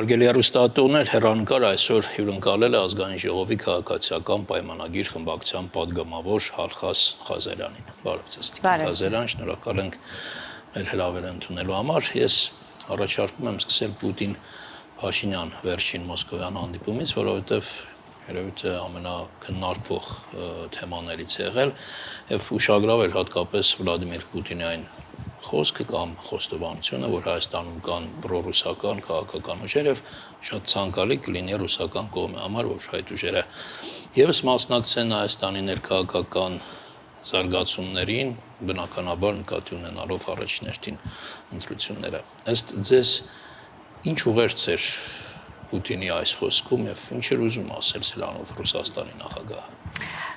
Հարգելի հեռուստատողներ, հեռանկար այսօր հյուրընկալել է ազգային ժողովի քաղաքացիական պայմանագիր խմբակցության պատգամավոր Ալխաս Ղազարյանին։ Բարև ձեզ, Ղազարյան, շնորհակալ ենք մեր հրավերը ընդունելու համար։ Ես առաջարկում եմ սկսել Պուտին-Փաշինյան վերջին մոսկովյան հանդիպումից, որովհետև երևի թե ամենակննարկվող թեմաներից եղել եւ ուշագրավ էր հատկապես Վլադիմիր Պուտինի այն խոսքը կամ խոստովանությունը, որ Հայաստանում կան պրոռուսական քաղաքական ուժեր եւ շատ ցանկալի կլինի ռուսական կողմի համար, որ այդ ուժերը եւս մասնակցեն Հայաստանի ներքաղաքական զարգացումներին, բնականաբար նկատի ունենալով առաջներտին ընտրությունները։ Ըստ ձեզ ինչ ուղերձ էր Պուտինի այս խոսքում եւ ինչ էր ուզում ասել սրանով Ռուսաստանի նախագահը։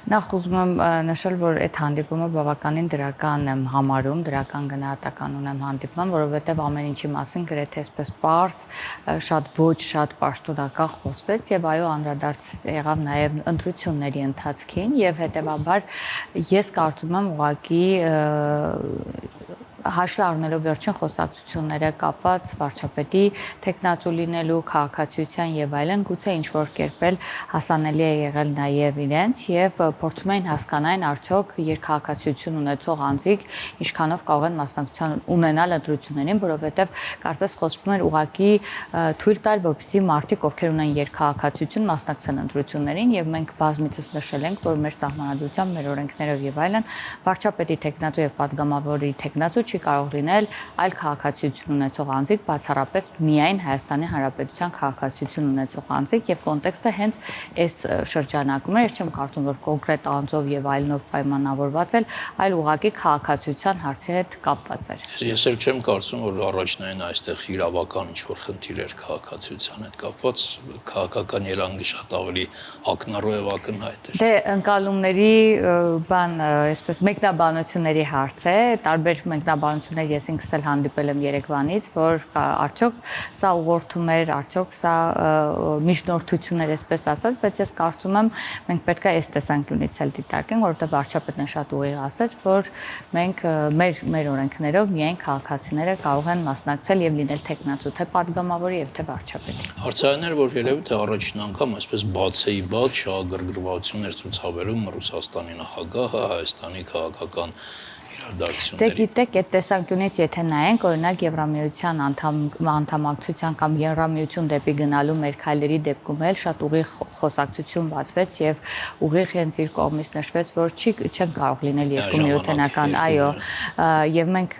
Նախ ուզում եմ նշել, որ այդ հանդիպումը բավականին դրական եմ համարում, դրական գնահատական ունեմ հանդիպման, որովհետև ամեն ինչի մասին գրեթե այսպես պարզ, շատ ոչ շատ պաշտոնական խոսվեց եւ այո անդրադարձ եղավ նաեւ ընտրությունների ընթացքին եւ հետեւաբար ես կարծում եմ ուղղակի հաշվի առնելով վերջին խոսակցությունները կապված վարչապետի տեխնացու լինելու քաղաքացիության եւ այլն, գուցե ինչ որ կերպել հասանելի է եղել նաեւ իրենց եւ փորձում էին հասկանալ արդյոք երկքաղաքացիություն ունեցող անձիկ ինչքանով կարող են մասնակցության ունենալ ընտրություններին, որովհետեւ կարծես խոսվում էր ուղղակի թույլ տալ, որպեսզի մարդիկ, ովքեր ունեն երկքաղաքացիություն, մասնակցեն ընտրություններին եւ մենք բազմիցս նշել ենք, որ մեր սահմանադրությամբ, մեր օրենքներով եւ այլն վարչապետի տեխնացու եւ պատգամավորի տեխնացու չի կարող լինել այլ քաղաքացիություն ունեցող անձիկ, բացառապես միայն Հայաստանի Հանրապետության քաղաքացիություն ունեցող անձիկ եւ կոնտեքստը հենց այս շրջանակում է, ես չեմ կարծում, որ կոնկրետ անձով եւ այլնով պայմանավորված էր, այլ ուղղակի քաղաքացիության հարցի հետ կապված էր։ Ես էլ չեմ կարծում, որ առաջնային այստեղ իրավական ինչ-որ խնդիր էր քաղաքացիության հետ կապված, քաղաքական երանգը շատ ավելի ակնառու եւ ակնհայտ էր։ Դե ընկալումների բան, այսպես մեկնաբանությունների հարց է, տարբեր մեկնաբանություններ ես ինքս էլ հանդիպել եմ Երևանից, որ արդյոք սա ուղղորդում էր, արդյոք սա միջնորդություն էր, այսպես ասած, բայց ես կարծում եմ մենք պետք է այս տեսանկյունից էլ դիտարկենք, որովհետեւ վարչապետն շատ ուղիղ ասաց, որ մենք մեր օրենքներով միայն քաղաքացիները կարող են մասնակցել եւ լինել տեխնացու, թե պատգամավորի եւ թե վարչապետի։ Հարցային էր, որ երևի թե առաջին անգամ այսպես բացեի բաց շահագրգռվածություն էր ցուցաբերում Ռուսաստանի նախագահը Հայաստանի քաղաքական Դե գիտեք, այդ տեսանկյունից եթե նայենք, օրինակ Եվրամիության անդամակցության կամ Եվրամիություն դեպի գնալու մեր քայլերի դեպքում էլ շատ ուղիղ խոսակցություն բացվեց եւ ուղիղ հենց իր կողմից նշվեց, որ չեն կարող լինել երկու միութենական, այո, եւ մենք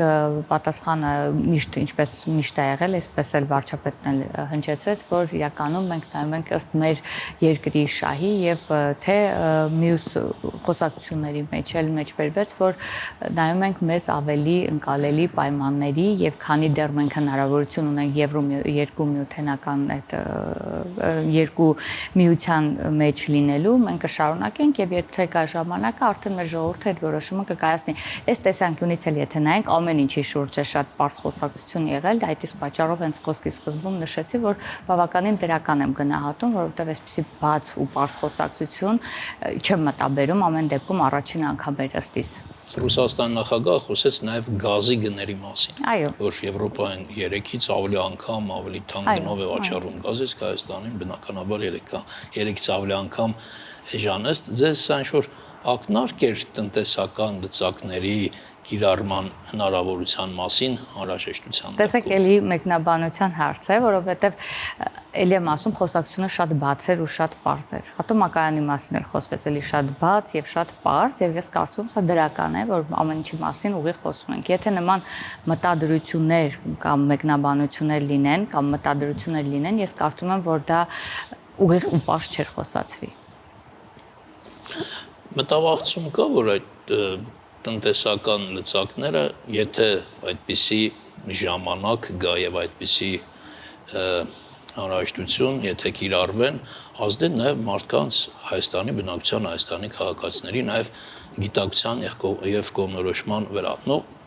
պատասխանը միշտ ինչպես միշտ է եղել, այսպես էլ վարչապետն էլ հնչեցրեց, որ իրականում մենք նայում ենք ըստ մեր երկրի շահի եւ թե մյուս խոսակցությունների մեջ էլ մեջբերվեց, որ նայում ենք մեզ ավելի ընկալելի պայմանների եւ քանի դեռ մենք հնարավորություն ունենք երկու միութենական այդ երկու միության մեջ լինելու, մենք կշարունակենք եւ եթե կա ժամանակը արդեն մեր ժողովուրդը այդ որոշումը կկայացնի։ Այս տեսանկյունից էլ եթե նայենք ամեն ինչի շուրջ է շատ པարզ խոսակցություն եղել, այդ իսկ պատճառով հենց խոսքի սկզբում նշեցի, որ բավականին դրական եմ գնահատում, որովհետեւ այսպեսի բաց ու པարզ խոսակցություն չեմ մտաբերում ամեն դեպքում առաջին անգամ էր ըստիս։ Ռուսաստանի նախագահը խոսեց նաև գազի գների մասին, այո, որ Եվրոպային 3-ից ավելի անգամ ավելի թանկ գնով է վաճառում գազը, իսկ Հայաստանին բնականաբար 3-ից ավելի անգամ էժանեստ։ Ձեզ ինչ-որ ակնարկ էր տնտեսական լծակների կիրառման հնարավորության մասին անհրաժեշտության դեպքում։ Տեսեք, էլի մեկնաբանության հարց է, որովհետև էլի եմ ասում, խոսակցությունը շատ բաց էր ու շատ պարզ էր։ Ատոմակայանի մասին էլ խոսվեց էլի շատ բաց եւ շատ պարզ, եւ ես կարծում եմ, սա դրական է, որ ամեն ինչի մասին ուղիղ խոսում ենք։ Եթե նման մտադրություններ կամ մեկնաբանություններ լինեն, կամ մտադրություններ լինեն, ես կարծում եմ, որ դա ուղիղ ու պարզ չէր խոսացվի։ Մտավախություն կա, որ այդ տնտեսական լծակները, եթե այդպիսի ժամանակ գա եւ այդպիսի անհրաժեշտություն, եթե կիրառվեն, ազդեն նաեւ մարդկանց Հայաստանի բնակչության, Հայաստանի քաղաքացիների նաեւ գիտակցության եւ կողմնորոշման վրա։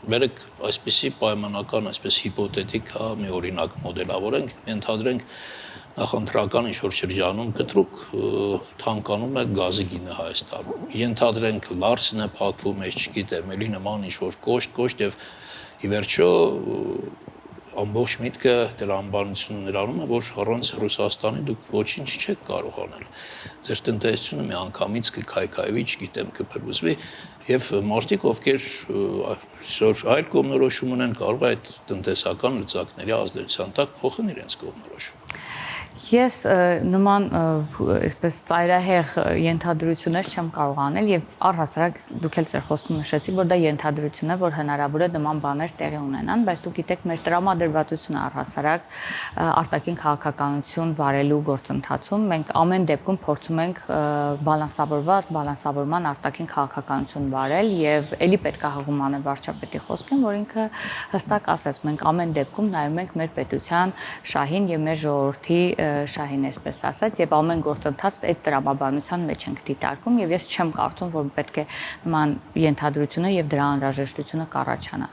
Վերեք այսպիսի պայմանական, այսպես հիպոթետիկ մի օրինակ մոդելավորենք, ենթադրենք նախընտրական ինչ-որ շրջանում կտրուկ թանկանում է գազի գինը Հայաստանում։ Ենթադրենք Լարսն է փակվում, ես չգիտեմ, էլի նման ինչ-որ կոշտ եւ ի վերջո ամբողջ միտքը տրամաբանությունը նրանում է, որ առանց Ռուսաստանի դուք ոչինչ չեք կարող անել։ Ձեր տնտեսությունը միանգամից կքայքայվի, չգիտեմ, կփլուզվի, եւ մարդիկ, ովքեր այսօր այլ կողմնորոշում ունեն, կարող է այդ տնտեսական լծակների ազդեցության տակ փոխեն իրենց կողմնորոշումը։ Ես նման այսպես ծայրահեղ ենթադրություններ չեմ կարող անել եւ առհասարակ դուք էլ ձեր խոսքում նշեցիք, որ դա ենթադրություն է, որ հնարավոր է նման բաներ տեղի ունենան, բայց դուք գիտեք, մեր տրամադրվածությունը առհասարակ արտաքին քաղաքականություն վարելու գործընթացում մենք ամեն դեպքում փորձում ենք բալանսավորման արտաքին քաղաքականություն վարել եւ ելի պետք է հղում անեն վարչապետի խոսքին, որ ինքը հստակ ասեց, մենք ամեն դեպքում նայում ենք մեր պետության շահին եւ մեր ժողովրդի շահին, այսպես ասած, եւ ամեն գործընթաց այդ տրամաբանության մեջ ենք դիտարկում եւ ես չեմ կարծում, որ պետք է նման ենթադրությունը եւ դրա անհրաժեշտությունը կառաջանա։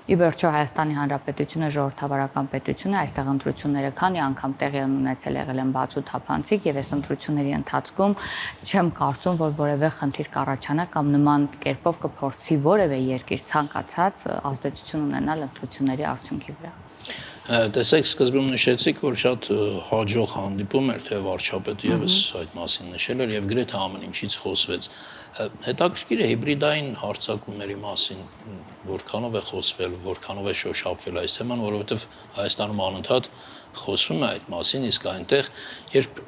Ի վերջո Հայաստանի Հանրապետությունը ժողովրդավարական պետություն է, այստեղ ընտրությունները քանի անգամ տեղի են ունեցել, եղել են բաց ու թափանցիկ եւ այս ընտրությունների ընթացքում չեմ կարծում, որ որևէ խնդիր կառաջանա կամ նման կերպով կփորձի որևէ երկիր ցանկացած ազդեցություն ունենալ ընտրությունների արդյունքի վրա։ Տեսեք, սկզբում նշեցիք, որ շատ հաջող հանդիպում էր, թե վարչապետը եւս այդ մասին նշել էր եւ գրեթե ամեն ինչից խոսվեց։ Հետաքրքիր է հիբրիդային հարձակումների մասին, որքանով է խոսվել, որքանով է շոշափվել այս թեման, որովհետեւ Հայաստանում անընդհատ խոսվում է այդ մասին, իսկ այնտեղ երբ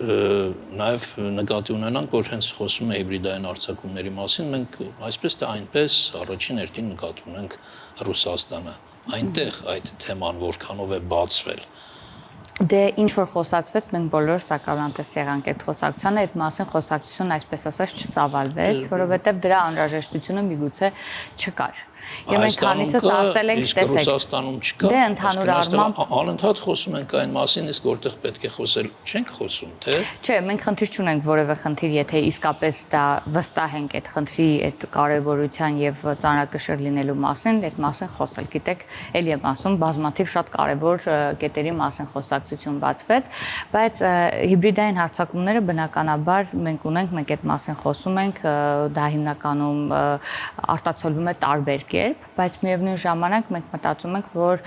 նաեւ նկատի ունենանք, որ հենց խոսում է հիբրիդային հարձակումների մասին, մենք այսպես թե այնպես առաջին հերթին նկատի ունենք Ռուսաստանը։ Այնտեղ այդ թեման որքանով է բացվել։ Դե ինչ որ խոսացվեց, մենք բոլորս ականատես եղանք այդ խոսակցությանը, այդ մասին խոսակցություն այսպես ասած չծավալվեց, որովհետև դրա անհրաժեշտությունը միգուցե չկար։ Եվ մենք քանիցս ասել ենք, տեսեք, Ռուսաստանում չկա։ Դե ընդհանուր առմամբ անընդհատ խոսում ենք այն մասին, իսկ որտեղ պետք է խոսել, չենք խոսում, թե։ Չէ, մենք խնդիր չունենք որևէ խնդիր, եթե իսկապես դա վստահ ենք այդ խնդրի այդ կարևորության եւ ծանրակշիռ լինելու մասին, այդ մասին խոսել։ Գիտեք, ելի եմ ասում, բազմաթիվ շատ կարևոր կետերի մասին խոսակցություն բացվեց, բայց հիբրիդային հարձակումները բնականաբար մենք ունենք, մենք այդ մասին խոսում ենք, դա հիմնականում արտացոլվում է տարբեր կերպ, բայց միևնույն ժամանակ մենք մտածում ենք, որ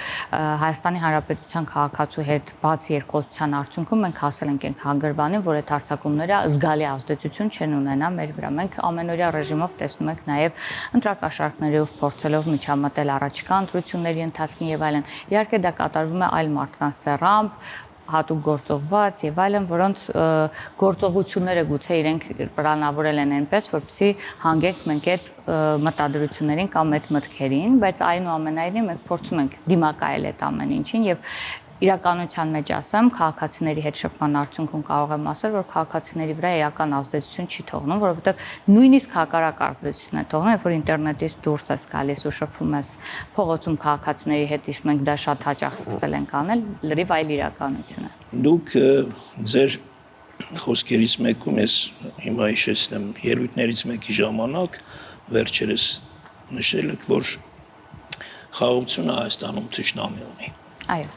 Հայաստանի Հանրապետության քաղաքացու հետ բաց երկխոսության արդյունքում մենք հասել ենք այն հանգրվանին, որ այդ հարձակումները զգալի ազդեցություն չեն ունենա մեր վրա։ Մենք ամենօրյա ռեժիմով տեսնում ենք նաև ընտրակաշառքներով փորձելով միջամտել առաջիկա ընտրությունների ընթացքին եւ այլն։ Իհարկե դա կատարվում է այլ մարդկանց ձեռամբ, հատուկ գործողված եւ այլն, որոնց գործողությունները գուցե իրենք պլանավորել են այնպես, որպեսզի հանգենք մենք այդ մտադրություններին կամ այդ մտքերին, բայց այնուամենայնիվ մենք փորձում ենք դիմակայել այդ ամեն ինչին եւ իրականության մեջ ասեմ, քաղաքացիների հետ շփման արդյունքում կարող եմ ասել, որ քաղաքացիների վրա էական ազդեցություն չի թողնում, որովհետև նույնիսկ հակառակ ազդեցություն է թողնում, երբ որ ինտերնետից դուրս ես գալիս ու շփվում ես փողոցում քաղաքացիների հետ, իսկ մենք դա շատ հաճախ սկսել ենք անել, լրիվ այլ իրականություն է։ Դուք ձեր խոսքերից մեկում ես հիմա հիշեցնեմ ելույթներից մեկի ժամանակ վերջերս նշել եք, որ խաղաղությունը Հայաստանում թշնամի ունի։ Այո։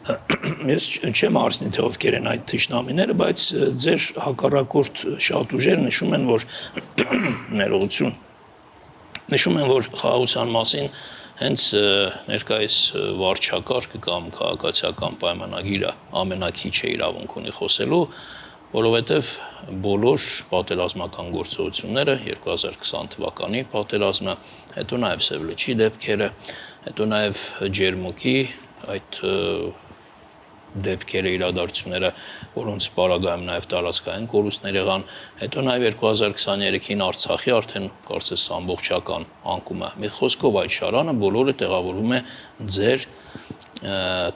Ես չեմ հարցնի, թե ովքեր են այդ թշնամիները, բայց ձեր հակառակորդ շատ ուժեր նշում են, որ ներողություն, նշում են, որ խաղաղության մասին հենց ներկայիս վարչակարգը կամ քաղաքացիական պայմանագիրը ամենակիչը իրավունք ունի խոսելու, որովհետև բոլոր պատերազմական գործողությունները 2020 թվականի պատերազմը, հետո նաև Սևլիչի դեպքերը, հետո նաև Ջերմուկի այդ դեպքերը, իրադարձությունները, որոնց պարագայում նաև տարածքային կորուստներ եղան, հետո նաև 2023-ին Արցախի արդեն կարծես ամբողջական անկումը։ Մի խոսքով այդ շարանը բոլորը տեղավորվում է ձեր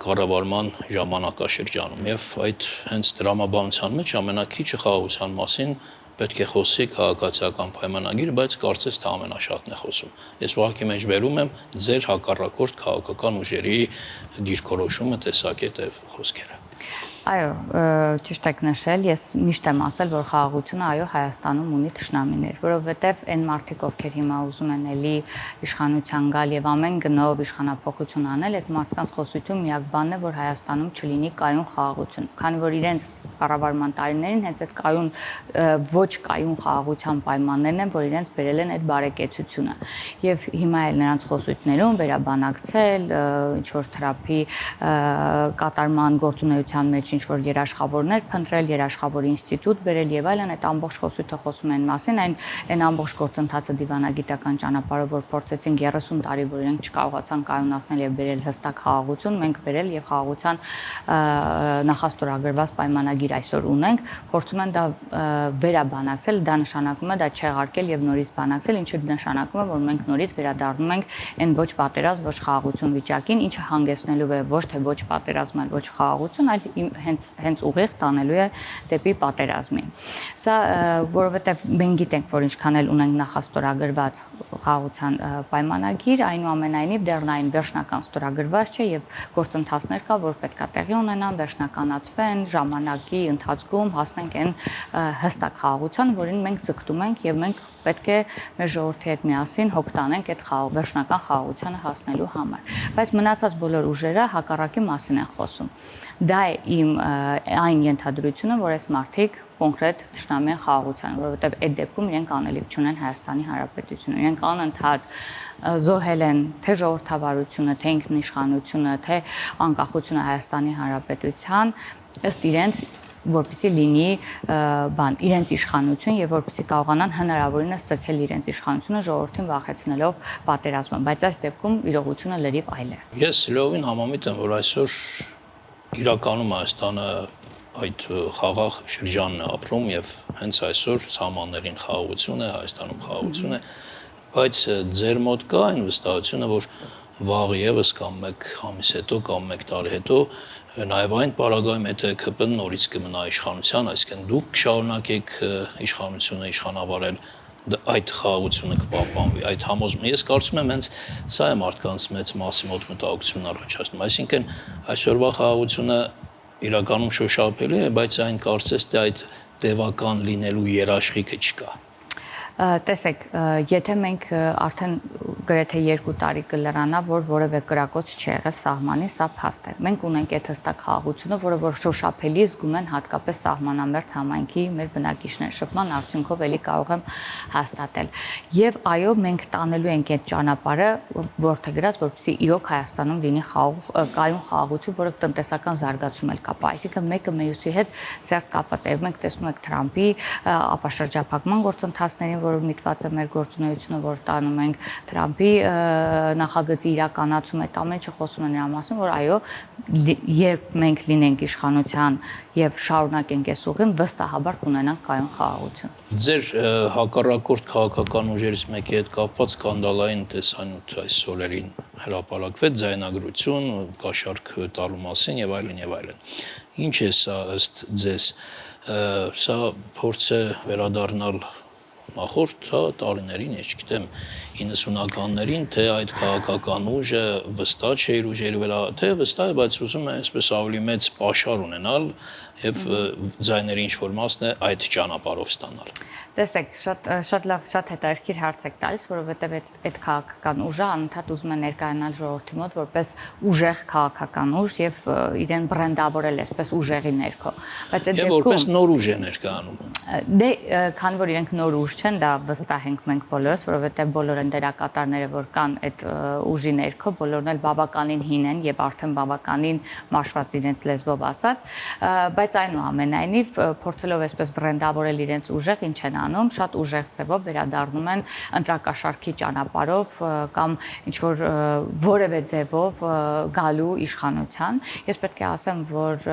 կառավարման ժամանակաշրջանում եւ այդ հենց դրամաբանության մեջ ամենակիչը խաղաղության մասին պետք է խոսի քաղաքացիական պայմանագիրը, բայց կարծես թե ամենաշատն է խոսում։ Ես ուղղակի մեջ բերում եմ ձեր հակառակորդ քաղաքական ուժերի դիրքորոշումը, տեսակետը եւ խոսքերը։ Այո, ճիշտ եք նշել, ես միշտ եմ ասել, որ խաղաղությունը այո Հայաստանում ունի թշնամիներ, որովհետև այն մարդիկ, ովքեր հիմա ուզում են էլի իշխանության գալ եւ ամեն գնով իշխանափոխություն անել, այդ մարդկանց խոսություն միակ բանն է, որ Հայաստանում չլինի կայուն խաղաղություն, քանի որ իրենց կառավարման տարիներին հենց այդ կայուն ոչ կայուն խաղաղության պայմաններն են, որ իրենց բերել են այդ բարեկեցությունը։ Եվ հիմա էլ նրանց խոսույթներում վերաբանակցել, ինչ որ թրափի կատարման գործունեության մեջ ինչ որ երաշխավորներ փնտրել, երաշխավոր ինստիտուտ բերել եւ այլն, այդ ամբողջ խոսույթը խոսում են մասին, այն ամբողջ գործընթացը դիվանագիտական ճանապարհով որ փորձեցին 30 տարի, որ իրենք չկարողացան կայունացնել եւ բերել հստակ խաղաղություն, մենք բերել եւ խաղաղության նախաստորագրված պայմանագիր այսօր ունենք, փորձում են դա վերաբանակցել, դա նշանակում է դա չեղարկել եւ նորից բանակցել, ինչը նշանակում է, որ մենք նորից վերադառնում ենք այն ոչ պատերազմ, ոչ խաղաղություն վիճակին, ինչը հանգեցնելու է ոչ թե ոչ պատերազմ, այլ ոչ խաղաղություն, այլ հենց ուղիղ տանելու է դեպի պատերազմի։ Սա որովհետև մենք գիտենք, որ ինչքան էլ ունենք նախաստորագրված խաղաղության պայմանագիր, այնուամենայնիվ դեռ այն վերջնական ստորագրված չէ եւ գործընթացներ կա, որ պետք է տեղի ունենան, վերջնականացվեն, ժամանակի ընթացքում հասնենք այն հստակ խաղաղության, որին մենք ձգտում ենք եւ մենք պետք է մեր ժողովրդի հետ միասին հոգ տանենք այդ վերջնական խաղաղությանը հասնելու համար։ Բայց մնացած բոլոր ուժերը հակառակի մասին են խոսում։ Դա է իմ այն ենթադրությունը, որ այս մարդիկ կոնկրետ թշնամի են խաղաղության, որովհետև այդ դեպքում իրենք անելիք չունեն Հայաստանի Հանրապետությունը։ Իրենք անընդհատ զոհել են թե ժողովրդավարությունը, թե ինքնիշխանությունը, թե անկախությունը Հայաստանի Հանրապետության, ըստ իրենց որպեսզի լինի իրենց իշխանություն եւ որպեսզի կարողանան հնարավորինս ցկել իրենց իշխանությունը ժողովրդին վախեցնելով պատերազմը, բայց այս դեպքում իրողությունը լրիվ այլ է։ Ես լովին համամիտ եմ, որ այսօր իրականում Հայաստանը այդ խաղաղ շրջանն է ապրում եւ հենց այսօր սահմաններին խաղաղություն է, Հայաստանում խաղաղություն է, բայց ձեր մոտ կա այն վստահությունը, որ վաղ եւս կամ 1 ամիս հետո կամ 1 տարի հետո նաև այն պարագայում եթե ԿՊ-ն նորից կմնա իշխանության, այսինքն դուք կշարունակեք իշխանությունը իշխանավարել, այդ խաղաղությունը կպահպանվի, այդ համոզումը։ Ես կարծում եմ հենց սա է մարդկանց մեծ մասի մոտ մտահոգությունն առաջացնում, այսինքն այսօրվա խաղաղությունը իրականում շոշափելի է, բայց այն կարծես թե այդ տևական լինելու երաշխիքը չկա։ Տեսեք, եթե մենք արդեն գրեթե 2 տարի կլրանա, որ որևէ կրակոց չի եղել սահմանի, սա փաստ է։ Մենք ունենք այդ հստակ խաղաղությունը, որը որ շոշափելի զգում են հատկապես սահմանամերձ համայնքի մեր բնակիչները։ Շփման արդյունքով էլի կարող եմ հաստատել։ Եվ այո, մենք տանելու ենք այդ ճանապարհը որդեգրած, որպեսզի իրոք Հայաստանում լինի կայուն խաղաղություն, որը տնտեսական զարգացում էլ կապա։ Այսինքն մեկը մյուսի հետ սերտ կապված է։ Եվ մենք տեսնում ենք Թրամփի ապաշրջափակման գործընթացներին, որ միտված է մեր գործունեությունը, որ տանում ենք Թրամփի նախագծի իրականացում, այդ ամեն ինչը խոսում է նրա մասին, որ այո, երբ մենք լինենք իշխանության եւ շարունակենք այս ուղին, վստահաբար կունենանք կայուն խաղաղություն։ Ձեր հակառակորդ քաղաքական ուժերից մեկի հետ կապված սկանդալային տեսանյութ այս օրերին հրապարակվեց ձայնագրություն, կաշառք տալու մասին եւ այլն եւ այլն։ Ինչ է սա ըստ ձեզ։ Սա փորձ է վերադառնալ նախորդ տարիներին, ես չգիտեմ, 90-ականներին, թե այդ քաղաքական ուժը վստահ չէ իր ուժերի վրա, թե վստահ է, բայց ուզում է այսպես ավելի մեծ պաշար ունենալ եւ ձայների ինչ-որ մասն է այդ ճանապարհով ստանալ։ Տեսեք, շատ լավ, շատ հետաքրքիր հարց եք տալիս, որովհետև այդ քաղաքական ուժը անընդհատ ուզում է ներկայանալ ժողովրդի մոտ որպես ուժեղ քաղաքական ուժ եւ իրեն բրենդավորել այսպես ուժեղի ներքո։ Բայց այդ դեպքում որպես նոր ուժ է ներկայանում։ Դե քանի որ իրենք նոր ուժ չեն, դա վստահ ենք մենք բոլորս, որովհետև բոլոր են դերակատարները, որ կան այդ ուժի ներքո, բոլորն էլ բավականին հին են եւ արդեն բավականին մաշված իրենց լեզվով ասած, բայց այնուամենայնիվ փորձելով այսպես բրենդավորել իրենց ուժեղ, ինչ են անում, շատ ուժեղ ձևով վերադառնում են ընտրակաշառքի ճանապարհով կամ ինչ որ որևէ ձևով գալու իշխանության։ Ես պետք է ասեմ, որ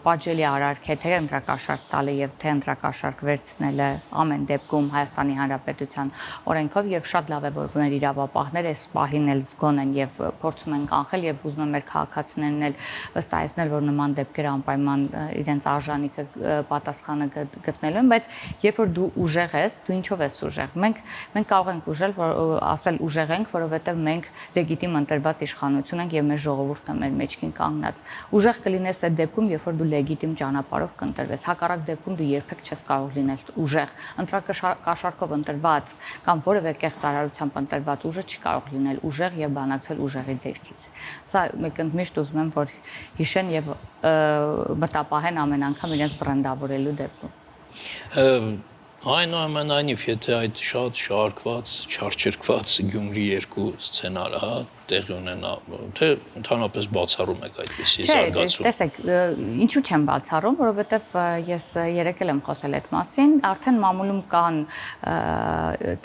պատժելի արարք է թե ընտրակաշառք տալը եւ թե ընտրակաշառք վերցնելը ամեն դեպքում Հայաստանի Հանրապետության օրենքով եւ շատ լավ է, որ մեր իրավապահները այս պահին էլ զգոն են եւ փորձում են կանխել եւ ուզում են մեր քաղաքացիներն էլ վստահեցնել, որ նման դեպքեր անպայման իրենց արժանիքը պատասխանը գտնելու են, բայց երբ որ դու ուժեղ ես, դու ինչով ես ուժեղ։ Մենք կարող ենք ուժել, որ ասել ուժեղ ենք, որովհետեւ մենք լեգիտիմ ընտրված իշխանություն ենք եւ մեր ժողովուրդը մեր մեջքին կանգնած։ Ուժեղ կլինես այդ դեպքում, երբ որ դու լեգիտիմ ճանապարհով կընտրվես։ Հակառակ դեպքում դու երբեք չես կարող լինել ուժեղ։ Ընտրակաշառքով ընտրված կամ որևէ կեղծարարությամբ ընտրված ուժը չի կարող լինել ուժեղ եւ բանակցել ուժեղի դերքից։ Սա մենք միշտ ուզում եմ, որ հիշեն եւ մտապահեն ամեն անգամ իրենց բրենդավորելու դեպքում։ Այնուամենայնիվ, եթե այդ շատ շարքված, չարչրկված Գյումրի 2 սցենարը, տեղի ունենա, թե ընդհանրապես բացառում եք այդպիսի զարգացում։ Տեսեք, ինչու չեմ բացառում, որովհետև ես երեկ էլ եմ խոսել այդ մասին, արդեն մամուլում կան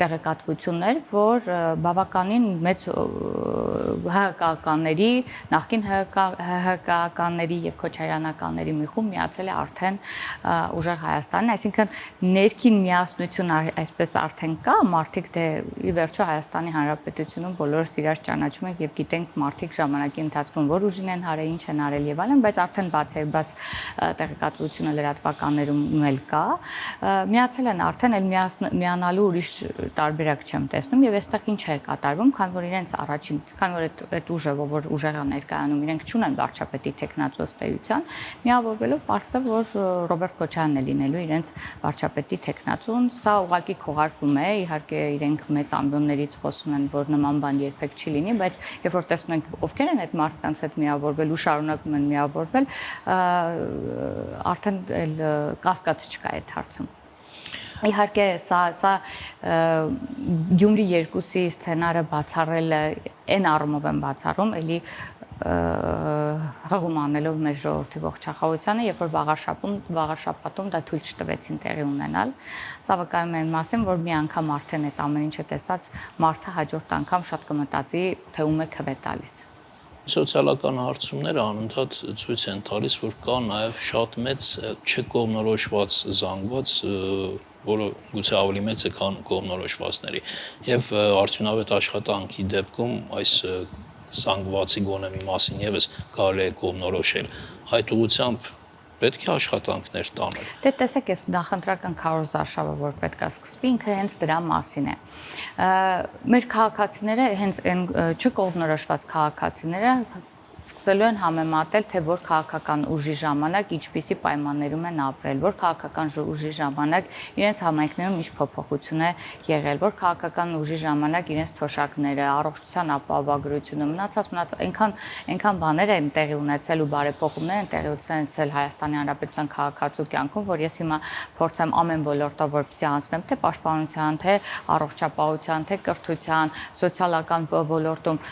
տեղեկատվություններ, որ բավականին մեծ ՀՀԿ-ականների, նախկին ՀՀԿ-ականների եւ քոչարյանականների մի խումբ միացել է արդեն ուժեղ Հայաստանին, այսինքն ներքին միասնություն այսպես արդեն կա, մարդիկ դե ի վերջո Հայաստանի Հանրապետությունում բոլորս իրար ճանաչում ենք եւ գիտենք մարդիկ ժամանակի ընթացքում որ ուժին են հարել, ինչ են արել եւ այլն, բայց արդեն բաց տեղեկատվությունը լրատվականներում էլ կա, միացել են արդեն էլ միանալու ուրիշ տարբերակ չեմ տեսնում եւ այստեղ ինչ է կատարվում, քանի որ իրենց առաջին, քանի որ այդ ուժը, որ ուժեղը ներկայանում, իրենք չունեն վարչապետի տեխնացու ըստ էության, միավորվելով բարձր որ Ռոբերտ Քոչարյանն է լինելու իրենց վարչապետի տեխնացուն, սա ուղղակի քողարկում է, իհարկե իրենք մեծ ամբիոններից խոսում են, որ նման բան երբեք չի լինի, բայց երբ որ տեսնում ենք ովքեր են այդ մարդկանց հետ միավորվել ու շարունակում են միավորվել, արդեն էլ կասկած չկա այդ հարցում։ Իհարկե սա Գյումրի 2-ի սցենարը բացառելը այն առումով են բացառում, էլի հղում անելով մեր ժողովրդի ողջախոհությանը, երբ որ վաղարշաբաթում դա թույլ չտվեցին տեղի ունենալ, սա վկայում է այն մասին, որ մի անգամ արդեն այդ ամեն ինչը տեսած մարդը հաջորդ անգամ շատ կմտածի, թե ում է քվե տալիս։ Սոցիալական հարցումները անընդհատ ցույց են տալիս, որ կա նաև շատ մեծ չկողմնորոշված զանգված, որը գուցե ավելի մեծ է, քան կողմնորոշվածների, եւ արդյունավետ աշխատանքի դեպքում այս զանգվածի գոնե մի մասին եւս կարելի է կողմնորոշել։ Այդ ուղղությամբ պետք է աշխատանքներ տանել։ Դե տեսեք, այս նախընտրական քարոզարշավը, որ պետք է սկսվի, ինքը հենց դրա մասին է։ Մեր քաղաքացիները, հենց այն չկողմնորոշված քաղաքացիները սկսելու են համեմատել, թե որ քաղաքական ուժի ժամանակ ինչպիսի պայմաններում են ապրել, որ քաղաքական ուժի ժամանակ իրենց համայնքներում ինչ փոփոխություն է եղել, որ քաղաքական ուժի ժամանակ իրենց թոշակները, առողջության ապահովագրությունը, մնացած այնքան բաներ են տեղի ունեցել ու բարեփոխումներ են տեղի ունեցել Հայաստանի Հանրապետության քաղաքացու կյանքում, որ ես հիմա փորձեմ ամեն ոլորտով որպեսզի անցնեմ, թե պաշտպանության, թե առողջապահության, թե կրթության, սոցիալական ոլորտում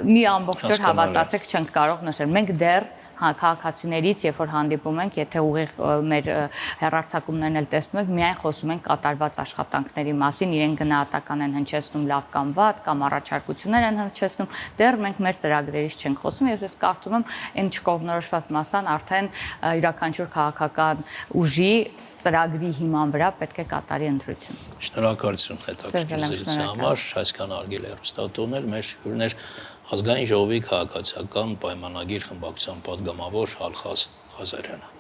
մի ամբողջ օր հավատացեք չենք կարող նշել։ Մենք դեռ քաղաքացիներից, երբ որ հանդիպում ենք, եթե ուղիղ մեր հեռարձակումներն էլ տեսնում եք, միայն խոսում ենք կատարված աշխատանքների մասին, իրենք գնահատական են հնչեցնում լավ կամ վատ, կամ առաջարկություններ են հնչեցնում, դեռ մենք մեր ծրագրերից չենք խոսում, ես կարծում եմ, այն չկողմնորոշված մասան արդեն յուրաքանչյուր քաղաքական ուժի ծրագրի հիման վրա պետք է կատարի ընտրություն։ Շնորհակալություն հետաքրքիր զրույցի համար, այսքան արգել հեռուստատոներ, մեր հյուրներ Ազգային ժողովի քաղաքացիական պայմանագիր խմբակցության պատգամավոր Ալխազ Ղազարյանը։